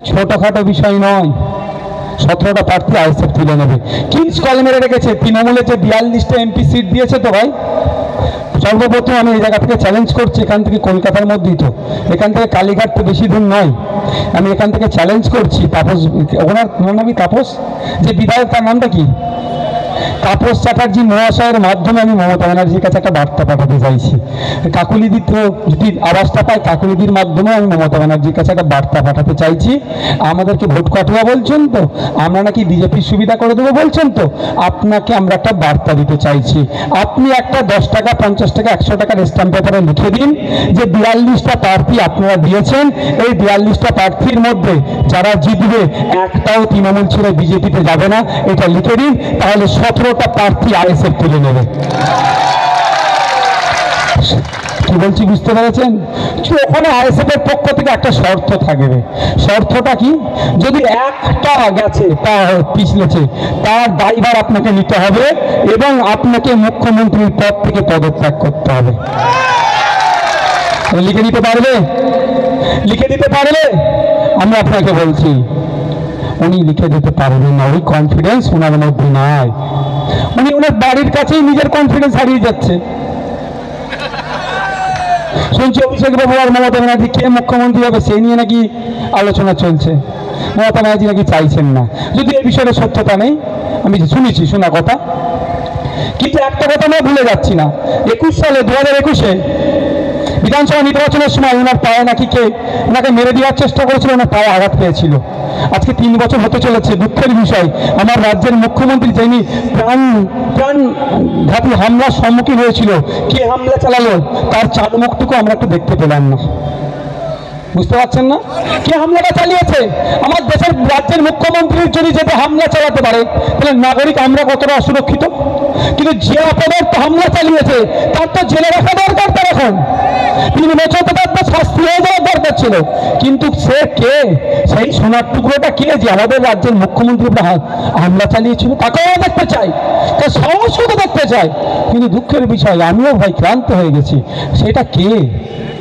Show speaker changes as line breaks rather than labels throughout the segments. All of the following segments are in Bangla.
ছোটখাটো বিষয় নয়, 17টা প্রার্থী আইএসএফ তুলে নেবে। কি স্কল মেরে রেখেছে, তৃণমূলে যে 42টা এমপি সিট দিয়েছে তো ভাই। সর্বপ্রথম আমি এই জায়গা থেকে চ্যালেঞ্জ করছি, এখান থেকে কলকাতার মধ্যেই তো, এখান থেকে কালীঘাট তো বেশি দূর নয়, আমি এখান থেকে চ্যালেঞ্জ করছি তাপস, ওনার নামই তাপস, যে বিধায়ক তার নামটা কি, তাপস চ্যাটার্জি মহাশয়ের মাধ্যমে আমি মমতা ব্যানার্জির কাছে একটা বার্তা পাঠাতে চাইছি। কাকুলিদির তো যদি আওয়াজটা পাই, কাকুলিদির মাধ্যমে আমি মমতা ব্যানার্জির কাছে একটা বার্তা পাঠাতে চাইছি। আমাদেরকে ভোট কাটুয়া বলছেন তো, আমরা নাকি বিজেপির সুবিধা করে দেবো বলছেন তো, আপনাকে আমরা একটা বার্তা দিতে চাইছি। আপনি একটা 10 টাকা 50 টাকা 100 টাকার স্ট্যাম্প পেপারে লিখে দিন যে 42টা প্রার্থী আপনারা দিয়েছেন, এই 42টা প্রার্থীর মধ্যে যারা জিতবে একটাও তৃণমূল ছেড়ে বিজেপিতে যাবে না, এটা লিখে দিন। তাহলে 17টা প্রার্থী আইএসএফ তুলে নেবে। কি বলছি বুঝতে পেরেছেন? ওখানে আইএসএফ এর পক্ষ থেকে একটা শর্ত থাকবে। শর্তটা কি? যদি একটা গেছে তা পিছলেছে, তার দায়ভার আপনাকে নিতে হবে এবং আপনাকে মুখ্যমন্ত্রীর পদ থেকে পদত্যাগ করতে হবে। লিখে দিতে পারবে? লিখে দিতে পারবে? আমি আপনাকে বলছি উনি লিখে দিতে পারবেন না, ওই কনফিডেন্স ওনার মধ্যে নাই। উনি ওনার বাড়ির কাছেই নিজের কনফিডেন্স হারিয়ে যাচ্ছে। শুনছি অভিষেক বাবু আর মমতা ব্যানার্জি কে মুখ্যমন্ত্রী হবে সেই নিয়ে নাকি আলোচনা চলছে। মমতা ব্যানার্জি নাকি চাইছেন না, যদি এই বিষয়ে সত্যতা নেই, আমি শুনেছি শোনা কথা। কিন্তু একটা কথা আমরা ভুলে যাচ্ছি না, 21 সালে 2021-এ বিধানসভা নির্বাচনের সময় ওনার পায়ে নাকি কে ওনাকে মেরে দেওয়ার চেষ্টা করেছিল, ওনার পায়ে আঘাত পেয়েছিল। আজকে 3 বছর হতে চলেছে। দুঃখের বিষয়, আমার রাজ্যের মুখ্যমন্ত্রী যিনি প্রাণঘাতী হামলার সম্মুখীন হয়েছিল, কে হামলা চালালো তার চাঁদ মুখটুকু আমরা একটু দেখতে পেলাম না। বুঝতে পারছেন না কে হামলাটা চালিয়েছে? আমার দেশের রাজ্যের মুখ্যমন্ত্রীর যদি যেতে হামলা চালাতে পারে, তাহলে নাগরিক আমরা কতটা অসুরক্ষিত। কিন্তু যে অপদার্থ হামলা চালিয়েছে তার তো জেলে রাখা দরকার, তার এখন 3 বছর তো তার শাস্তি হয়ে যাওয়ার দরকার ছিল। কিন্তু সে কে, সেই সোনার টুকরোটা কে যে আমাদের রাজ্যের মুখ্যমন্ত্রী হামলা চালিয়েছিল, তাকেও দেখতে চাই, তার সাহসকে দেখতে চাই। কিন্তু দুঃখের বিষয়, আমিও ভাই ক্লান্ত হয়ে গেছি, সেটা কে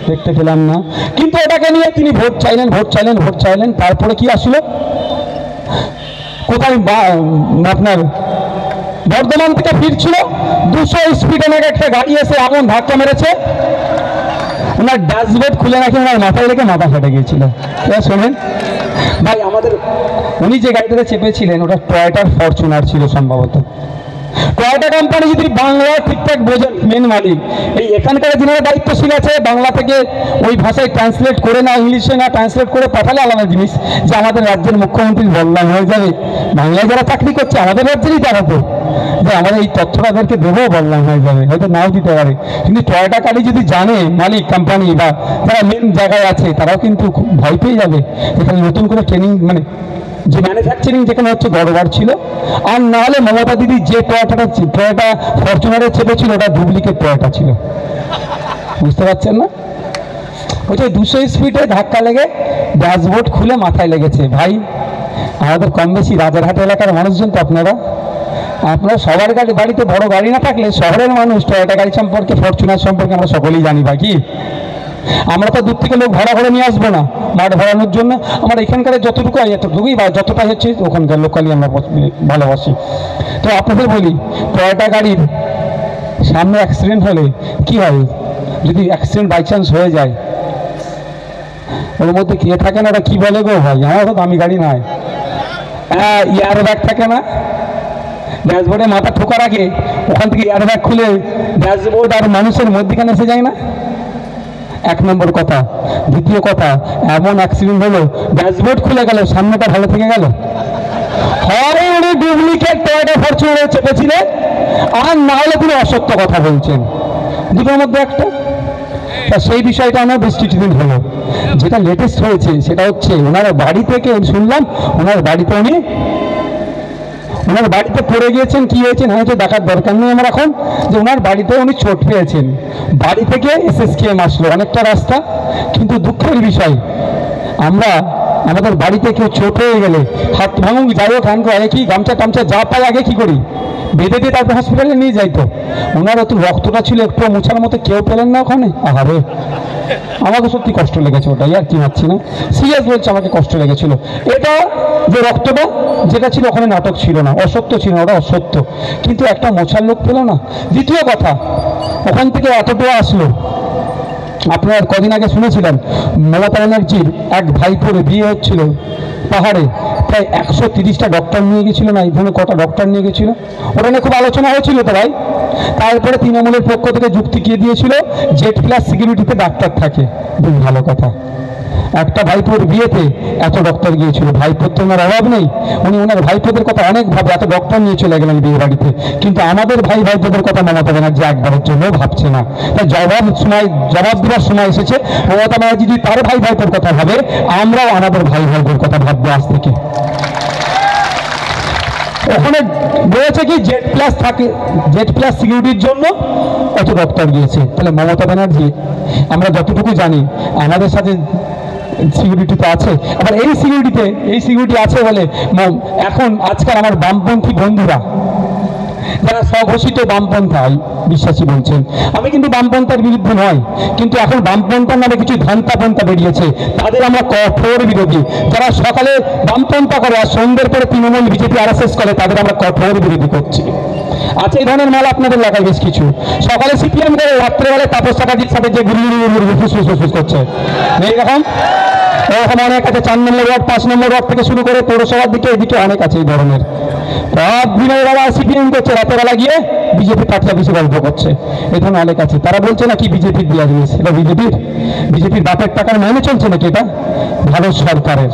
দেখতে পেলাম না। কিন্তু এটাকে নিয়ে তিনি ভোট চাইলেন, ভোট চাইলেন, ভোট চাইলেন। তারপরে কি আসলো? কোথায় আপনার বর্ধমান থেকে ফিরছিল, 200 স্পিডে নাকি একটা গাড়ি এসে এমন ধাক্কা মেরেছে, ওনার ড্যাশবোর্ড খুলে নাকি ওনার মাথায় রেখে মাথা ফেটে গিয়েছিল। শোনেন ভাই, আমাদের উনি যে গাড়িটাতে চেপেছিলেন ওটা টয়োটার ফরচুনার ছিল সম্ভবত। টয়োটা কোম্পানি যদি বাংলা ঠিকঠাক বোঝেন, মেন মালিক এই এখানকার যিনারা দায়িত্বশীল আছে, বাংলা থেকে ওই ভাষায় ট্রান্সলেট করে না, ইংলিশে না ট্রান্সলেট করে পাঠালে আলাদা জিনিস, যে আমাদের রাজ্যের মুখ্যমন্ত্রীর বদনাম হয়ে যাবে। বাংলায় যারা চাকরি করছে আমাদের রাজ্যেরই তারা তো, যে আমাদের এই তথ্যটা তাদেরকে দেবেও বদনাম হয়ে যাবে, হয়তো নাও দিতে পারে। কিন্তু টয়োটা গাড়ি যদি জানে মালিক কোম্পানি বা যারা মেন জায়গায় আছে, তারাও কিন্তু খুব ভয় পেয়ে যাবে। এখানে নতুন করে ট্রেনিং, মানে যে ম্যানুফ্যাকচারিং যেখানে হচ্ছে গড়বড় ছিল। আর না হলে মমতা দিদি যে টয়োটা ফরচুনারে চেপেছিল ওটা ডুপ্লিকেট টয়োটা ছিল। বুঝতে পারছেন না? ওই যে 200 স্পিডে ধাক্কা লেগে ড্যাশবোর্ড খুলে মাথায় লেগেছে। ভাই আমাদের কম বেশি রাজারহাট এলাকার মানুষজন তো, আপনারা সবার বাড়িতে বড় গাড়ি না থাকলে শহরের মানুষ টয়োটা গাড়ি সম্পর্কে, ফরচুনার সম্পর্কে আমরা সকলেই জানি। বাকি আমরা তো দূর থেকে লোক ভাড়া করে নিয়ে আসবো না মাঠ ভরানোর জন্য। আমার এখানকার যতটুকু এতটুকুই বা যতটা হচ্ছে ওখানকার লোকালি আমরা ভালোবাসি। তো আপনাদের বলি, টয়োটা গাড়ির সামনে অ্যাক্সিডেন্ট হলে কি হয়? যদি অ্যাক্সিডেন্ট বাই চান্স হয়ে যায়, ওর মধ্যে কে থাকে না, ওটা কি বলে গো ভাই, আমার তো দামি গাড়ি নয়, এয়ার ব্যাগ থাকে না? ড্যাশবোর্ডে মাথা ঠোকার আগে ওখান থেকে এয়ার ব্যাগ খুলে ড্যাশবোর্ড আর মানুষের মধ্যখানে এসে যায় না? 1 নম্বর কথা। দ্বিতীয় কথা, এমন অ্যাক্সিডেন্ট হলো ড্যাশবোর্ড খুলে গেল, সামনেটা ভালো থেকে গেল। হয় উনি ডুপ্লিকেট টয়োটা ফরচুনারে চেপেছিলেন, আর না হলে তিনি অসত্য কথা বলছেন, দুটোর মধ্যে একটা। তা সেই বিষয়টা আমার দৃষ্টিতে হলো। যেটা লেটেস্ট হয়েছে সেটা হচ্ছে ওনার বাড়ি থেকে শুনলাম, ওনার বাড়িতে পড়ে গিয়েছেন। কি হয়েছেন হয়তো দেখার দরকার নেই আমার এখন, যে ওনার বাড়িতে উনি চোট পেয়েছেন। বাড়ি থেকে SSKM আসলো অনেকটা রাস্তা। কিন্তু দুঃখের বিষয়, আমরা আমাদের বাড়িতে কেউ চোট হয়ে গেলে, হাত ভাঙুক যাই হোক হ্যান করে কি গামছা টামছা যা পাই আগে কি করি বেঁধে দিয়ে তারপর হসপিটালে নিয়ে যাই। তো ওনার তো রক্তটা ছিল একটু মোছার মতো, কেউ পেলেন না ওখানে। আহারে, আমাকে সত্যি কষ্ট লেগেছে, ওটাই আর কি ভাবছি না, সিরিয়াস বলছে, আমাকে কষ্ট লেগেছিল। এটা যে রক্তটা যেটা ছিল ওখানে নাটক ছিল না, অসত্য ছিল না, ওটা অসত্য, কিন্তু একটা মোছার লোক পেল না। দ্বিতীয় কথা, ওখান থেকে এতটা আসলো, আপনার কদিন আগে শুনেছিলেন মমতা ব্যানার্জির এক ভাইপোর বিয়ে হচ্ছিল পাহাড়ে, প্রায় 130টা ডক্টর নিয়ে গেছিল, না এই ধরনের কটা ডক্টর নিয়ে গেছিল, ওটা নিয়ে খুব আলোচনা হয়েছিল তো ভাই। তারপরে তৃণমূলের পক্ষ থেকে যুক্তি কে দিয়েছিল, Z+ সিকিউরিটিতে ডাক্তার থাকে। বেশ ভালো কথা, একটা ভাইপোর বিয়েতে এত ডক্টর গিয়েছিল, ভাইপোর তো ওনার অভাব নেই, উনি ওনার ভাইপোদের কথা অনেক ভাবে এত ডক্টর নিয়ে চলে গেলেন বিয়ে বাড়িতে, কিন্তু আমাদের ভাইপোদের কথা মমতা ব্যানার্জি একবারের জন্য ভাবছে না। তাই জবাব দেওয়ার সময় এসেছে, মমতা ব্যানার্জি যদি তার ভাইপোর কথা ভাবে, আমরাও আমাদের ভাইপোর কথা ভাববো আজ থেকে। ওখানে বলেছে কি Z+ থাকে, Z+ সিকিউরিটির জন্য অত ডক্টর গিয়েছে। তাহলে মমতা ব্যানার্জি, আমরা যতটুকু জানি আমাদের সাথে সিকিউরিটি তো আছে, আবার এই সিকিউরিটি আছে বলে এখন আজকাল আমার বামপন্থী বন্ধুরা যারা স্বঘোষিত বামপন্থা বিশ্বাসী বলছেন, আমি কিন্তু বামপন্থার বিরুদ্ধে নয়, কিন্তু এখন বামপন্থার নামে কিছু ধান্তাপন্থা বেরিয়েছে, তাদের আমরা কঠোর বিরোধী। যারা সকালে বামপন্থা করে আর সন্ধ্যের পরে তৃণমূল বিজেপি RSS করে, তাদের আমরা কঠোর বিরোধী করছি। আচ্ছা, এই ধরনের মাল আপনাদের এলাকায় বেশ কিছু, সকালে CPM করে রাত্রেবেলায় তাপস চ্যাটার্জির সাথে যে ফুসফুস করছে, এইরকম এরকম অনেক আছে। 4 নম্বর ওয়ার্ড, 5 নম্বর ওয়ার্ড থেকে শুরু করে পৌরসভার দিকে এদিকে অনেক আছে এই ধরনের। রাত দিনের বেলা CPM করছে, রাতের বেলা গিয়ে বিজেপি পার্টি অফিসে গল্প করছে, এই ধরনের অনেক আছে। তারা বলছে না কি বিজেপির দেওয়া জিনিস, এটা বিজেপির বাপের টাকার মাইনে চলছে নাকি, এটা ভারত সরকারের।